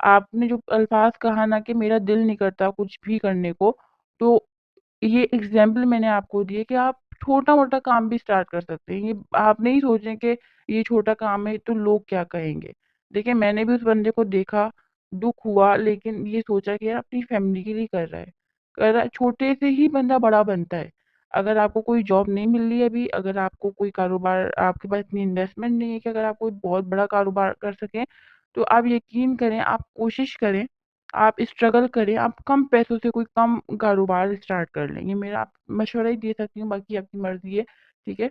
آپ نے جو الفاظ کہا نا کہ میرا دل نہیں کرتا کچھ بھی کرنے کو، تو یہ ایگزامپل میں نے آپ کو دی ہے کہ آپ چھوٹا-موٹا کام بھی اسٹارٹ کر سکتے ہیں۔ یہ آپ نہیں سوچیں کہ یہ چھوٹا کام ہے تو لوگ کیا کہیں گے؟ دیکھیں میں نے بھی اس بندے کو دیکھا، دکھ ہوا، لیکن یہ سوچا کہ یار اپنی فیملی کے لیے کر رہا ہے، چھوٹے سے ہی بندہ بڑا بنتا ہے۔ اگر آپ کو کوئی جاب نہیں مل رہی ہے ابھی، اگر آپ کو کوئی کاروبار، آپ کے پاس اتنی انویسٹمنٹ نہیں ہے کہ اگر آپ کوئی بہت بڑا کاروبار کر سکیں، تو آپ یقین کریں، آپ کوشش کریں، آپ اسٹرگل کریں، آپ کم پیسوں سے کوئی کم کاروبار اسٹارٹ کر لیں۔ یہ میرا آپ مشورہ ہی دے سکتی ہوں، باقی آپ کی مرضی ہے، ٹھیک ہے؟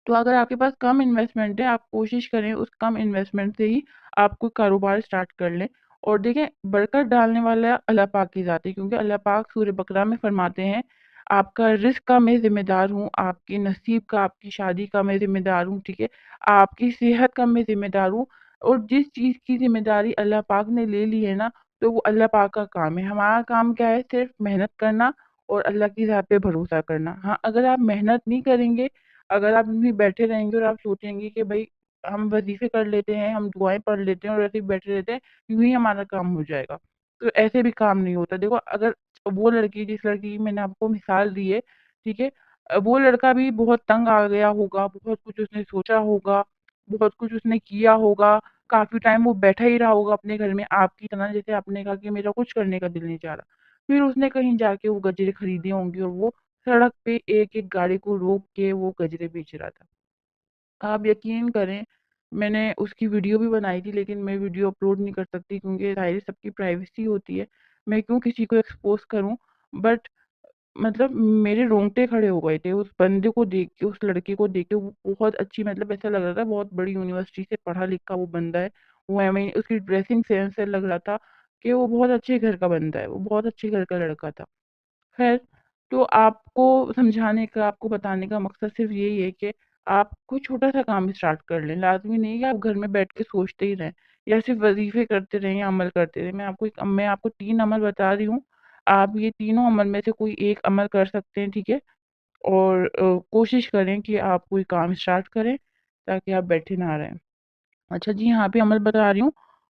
تو اگر آپ کے پاس کم انویسٹمنٹ ہے، آپ کوشش کریں اس کم انویسٹمنٹ سے ہی آپ کوئی کاروبار اسٹارٹ کر لیں۔ اور دیکھیں برکت ڈالنے والا اللہ پاک کی ذات ہے، کیونکہ اللہ پاک سورہ بقرہ میں فرماتے ہیں آپ کا رزق کا میں ذمہ دار ہوں، آپ کے نصیب کا، آپ کی شادی کا میں ذمہ دار ہوں، ٹھیک ہے؟ آپ کی صحت کا میں ذمہ دار ہوں۔ اور جس چیز کی ذمہ داری اللہ پاک نے لے لی ہے نا، تو وہ اللہ پاک کا کام ہے۔ ہمارا کام کیا ہے؟ صرف محنت کرنا اور اللہ کی ذات پہ بھروسہ کرنا۔ ہاں، اگر آپ محنت نہیں کریں گے، اگر آپ بھی بیٹھے رہیں گے اور آپ سوچیں گے کہ بھائی ہم وظیفے کر لیتے ہیں، ہم دعائیں پڑھ لیتے ہیں اور ایسے ہی بیٹھے رہتے ہیں، یوں ہی ہمارا کام ہو جائے گا، تو ایسے بھی کام نہیں ہوتا۔ دیکھو اگر وہ لڑکی، جس لڑکی کی میں نے آپ کو مثال دی ہے، ٹھیک ہے، وہ لڑکا بھی بہت تنگ آ گیا ہوگا، بہت کچھ اس نے سوچا ہوگا، بہت کچھ اس نے کیا ہوگا، کافی ٹائم وہ بیٹھا ہی رہا ہوگا اپنے گھر میں، آپ کی طرح، جیسے آپ نے کہا کہ میرا کچھ کرنے کا دل نہیں چاہ رہا، پھر اس نے کہیں جا کے وہ گجرے خریدے ہوں گے اور وہ سڑک پہ ایک ایک گاڑی کو روک کے وہ گجرے بیچ رہا تھا۔ آپ یقین کریں، میں نے اس کی ویڈیو بھی بنائی تھی، لیکن میں ویڈیو اپلوڈ نہیں کر سکتی کیونکہ ظاہر ہے سب کی پرائیویسی ہوتی ہے، میں کیوں کسی کو ایکسپوز کروں؟ بٹ مطلب میرے رونگٹے کھڑے ہو گئے تھے اس بندے کو دیکھ کے، اس لڑکے کو دیکھ کے۔ وہ بہت اچھی، مطلب ایسا لگ رہا تھا بہت بڑی یونیورسٹی سے پڑھا لکھا وہ بندہ ہے، وہ اس کی ڈریسنگ سینس سے لگ رہا تھا کہ وہ بہت اچھے گھر کا بندہ ہے، وہ بہت اچھے گھر کا لڑکا تھا۔ خیر، تو آپ کو سمجھانے کا، آپ کو بتانے کا مقصد صرف یہی ہے کہ آپ کوئی چھوٹا سا کام اسٹارٹ کر لیں۔ لازمی نہیں کہ آپ گھر میں بیٹھ کے سوچتے ہی رہیں یا صرف وظیفے کرتے رہیں یا عمل کرتے رہیں۔ میں آپ کو 3 عمل بتا رہی ہوں، آپ یہ تینوں عمل میں سے کوئی ایک عمل کر سکتے ہیں، ٹھیک ہے؟ اور کوشش کریں کہ آپ کوئی کام اسٹارٹ کریں تاکہ آپ بیٹھے نہ رہیں۔ اچھا جی، یہاں پہ عمل بتا رہی ہوں۔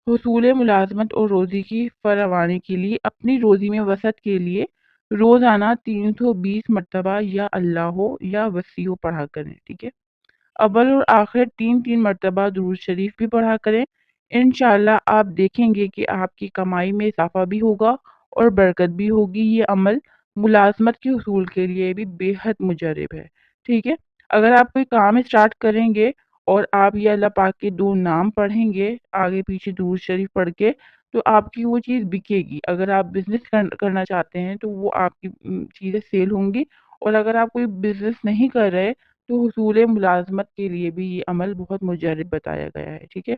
حصول ملازمت اور روزی کی فراوانی کے لیے اپنی روزی میں وسعت کے لیے روزانہ 320 مرتبہ یا اللہ ہو یا وسیع پڑھا کریں، ٹھیک ہے؟ اول اور آخر 3 3 مرتبہ درود شریف بھی پڑھا کریں۔ انشاءاللہ آپ دیکھیں گے کہ آپ کی کمائی میں اضافہ بھی ہوگا اور برکت بھی ہوگی۔ یہ عمل ملازمت کے حصول کے لیے بھی بے حد مجرب ہے، ٹھیک ہے؟ اگر آپ کوئی کام اسٹارٹ کریں گے اور آپ یہ اللہ پاک کے 2 نام پڑھیں گے آگے پیچھے درود شریف پڑھ کے، تو آپ کی وہ چیز بکے گی۔ اگر آپ بزنس کرنا چاہتے ہیں تو وہ آپ کی چیزیں سیل ہوں گی، اور اگر آپ کوئی بزنس نہیں کر رہے تو حصول ملازمت کے لیے بھی یہ عمل بہت مجرب بتایا گیا ہے، ٹھیک ہے؟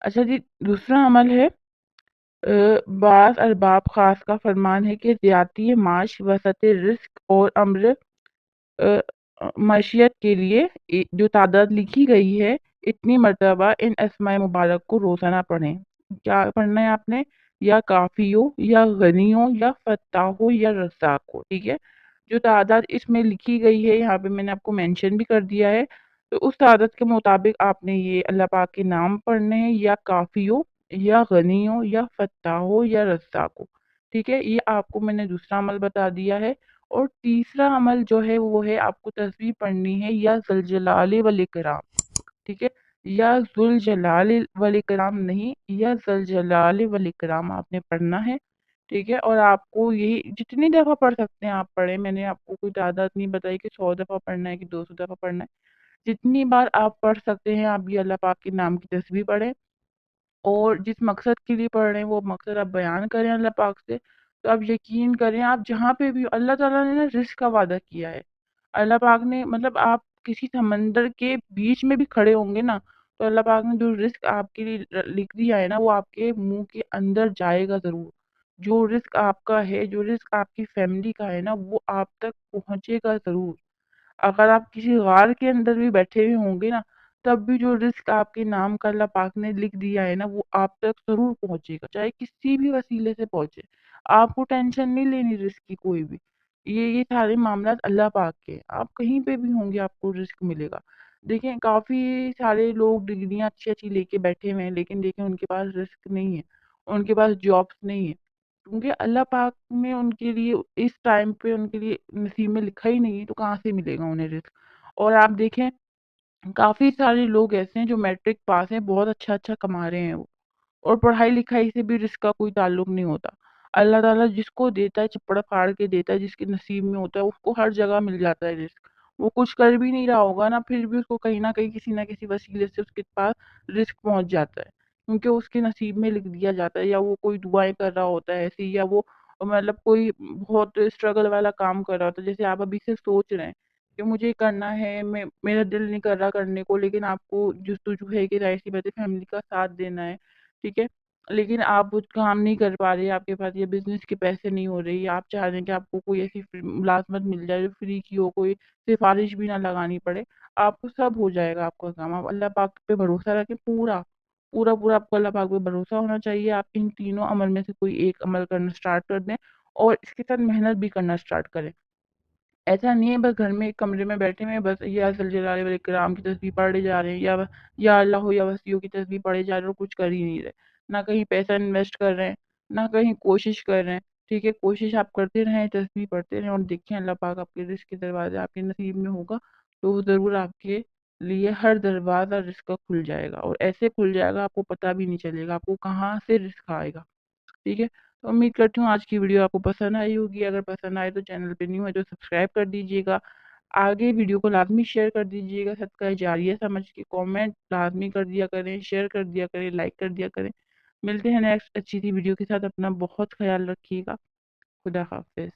اچھا جی، دوسرا عمل ہے، بعض ارباب خاص کا فرمان ہے کہ زیادتی معاش، وسعت رزق اور امر معیشت کے لیے جو تعداد لکھی گئی ہے، اتنی مرتبہ ان اسماء مبارک کو روزانہ پڑھیں۔ کیا پڑھنا ہے آپ نے؟ یا کافی ہو یا غنی ہو یا فتح ہو یا رزاق ہو، ٹھیک ہے؟ جو تعداد اس میں لکھی گئی ہے، یہاں پہ میں نے آپ کو مینشن بھی کر دیا ہے، تو اس تعداد کے مطابق آپ نے یہ اللہ پاک کے نام پڑھنے ہیں، یا کافی ہو یا غنی ہو یا فتح ہو یا رزاق ہو، ٹھیک ہے؟ یہ آپ کو میں نے دوسرا عمل بتا دیا ہے۔ اور تیسرا عمل جو ہے وہ ہے آپ کو تسبیح پڑھنی ہے، یا ذوالجلال والاکرام، ٹھیک ہے؟ یا ذوالجلال والاکرام نہیں، یا ذوالجلال والاکرام آپ نے پڑھنا ہے، ٹھیک ہے؟ اور آپ کو یہی جتنی دفعہ پڑھ سکتے ہیں آپ پڑھیں، میں نے آپ کو کوئی تعداد نہیں بتائی کہ 100 دفعہ پڑھنا ہے کہ 200 دفعہ پڑھنا ہے، جتنی بار آپ پڑھ سکتے ہیں آپ یہ اللہ پاک کے نام کی تسبیح پڑھیں، اور جس مقصد کے لیے پڑھ رہے ہیں وہ مقصد آپ بیان کریں اللہ پاک سے، تو آپ یقین کریں آپ جہاں پہ بھی اللہ تعالیٰ نے نا رزق کا وعدہ کیا ہے، اللہ پاک نے، مطلب آپ کسی سمندر کے بیچ میں بھی کھڑے ہوں گے نا، تو اللہ پاک نے جو رزق آپ کے لیے لکھ دیا ہے نا وہ آپ کے منہ کے اندر جائے گا ضرور۔ جو رزق آپ کا ہے، جو رزق آپ کی فیملی کا ہے نا، وہ آپ تک پہنچے گا ضرور۔ اگر آپ کسی غار کے اندر بھی بیٹھے ہوئے ہوں گے نا، تب بھی جو رزق آپ کے نام کا اللہ پاک نے لکھ دیا ہے نا وہ آپ تک ضرور پہنچے گا، چاہے کسی بھی وسیلے سے پہنچے۔ آپ کو ٹینشن نہیں لینی رزق کی کوئی بھی، یہ سارے معاملات اللہ پاک کے ہیں، آپ کہیں پہ بھی ہوں گے آپ کو رزق ملے گا۔ دیکھیں کافی سارے لوگ ڈگریاں اچھی لے کے بیٹھے ہوئے ہیں، لیکن دیکھیں ان کے پاس رزق نہیں ہے، ان کے پاس جابس نہیں ہے، کیونکہ اللہ پاک نے ان کے لیے اس ٹائم پہ ان کے لیے نصیب میں لکھا ہی نہیں ہے، تو کہاں سے ملے گا انہیں رزق؟ اور آپ دیکھیں کافی سارے لوگ ایسے ہیں جو میٹرک پاس ہیں، بہت اچھا کما رہے ہیں وہ، اور پڑھائی لکھائی سے بھی رزق کا کوئی تعلق نہیں ہوتا۔ اللہ تعالیٰ جس کو دیتا ہے چپڑ پھاڑ کے دیتا ہے، جس کے نصیب میں ہوتا ہے اس کو ہر جگہ مل جاتا ہے رزق۔ وہ کچھ کر بھی نہیں رہا ہوگا نا، پھر بھی اس کو کہیں نہ کہیں کسی نہ کسی وسیلے سے اس کے پاس رزق پہنچ جاتا ہے، کیونکہ اس کے نصیب میں لکھ دیا جاتا ہے، یا وہ کوئی دعائیں کر رہا ہوتا ہے ایسی، یا وہ مطلب کوئی بہت اسٹرگل والا کام کر رہا ہوتا ہے، جیسے آپ ابھی سے سوچ رہے ہیں کہ مجھے کرنا ہے، میرا دل نہیں کر رہا کرنے کو، لیکن آپ کو جستجو ہے کہ ظاہر سی بات ہے فیملی کا ساتھ دینا ہے، ٹھیک ہے، لیکن آپ وہ کام نہیں کر پا رہے، آپ کے پاس یہ بزنس کے پیسے نہیں ہو رہی، آپ چاہ رہے ہیں کہ آپ کو کوئی ایسی ملازمت مل جائے جو فری کی ہو، کوئی سفارش بھی نہ لگانی پڑے، آپ کو سب ہو جائے گا آپ کا کام۔ آپ اللہ پاک پہ بھروسہ رکھیں، پورا پورا پورا آپ کو اللہ پاک پہ بھروسہ ہونا چاہیے۔ آپ ان تینوں عمل میں سے کوئی ایک عمل کرنا سٹارٹ کر دیں، اور اس کے ساتھ محنت بھی کرنا سٹارٹ کریں۔ ایسا نہیں ہے بس گھر میں ایک کمرے میں بیٹھے ہوئے ہیں، بس یا ذل جلالہ والاکرام کی تسبیح پڑھے جا رہے ہیں، یا اللہ ہو یا وسیع کی تسبیح پڑھے جا رہے ہیں، اور کچھ کر ہی نہیں رہے، نہ کہیں پیسہ انویسٹ کر رہے ہیں، نہ کہیں کوشش کر رہے ہیں، ٹھیک ہے، کوشش آپ کرتے رہیں، تسبیح پڑھتے رہیں، اور دیکھیں اللہ پاک آپ کے رزق کے دروازے آپ کے نصیب میں ہوگا، تو وہ ضرور آپ کے لیے ہر دروازہ رزق کا کھل جائے گا، اور ایسے کھل جائے گا آپ کو پتہ بھی نہیں چلے گا آپ کو کہاں سے رزق آئے گا، ٹھیک ہے۔ تو امید کرتی ہوں آج کی ویڈیو آپ کو پسند آئی ہوگی، اگر پسند آئے تو چینل پہ نیو ہے تو سبسکرائب کر دیجیے گا، آگے ویڈیو کو لازمی شیئر کر دیجیے گا، صدقہ جاریہ سمجھ کے کامنٹ لازمی کر دیا کریں، شیئر کر دیا کریں، لائک کر دیا کریں۔ ملتے ہیں نیکسٹ اچھی سی ویڈیو کے ساتھ، اپنا بہت خیال رکھیے گا، خدا حافظ۔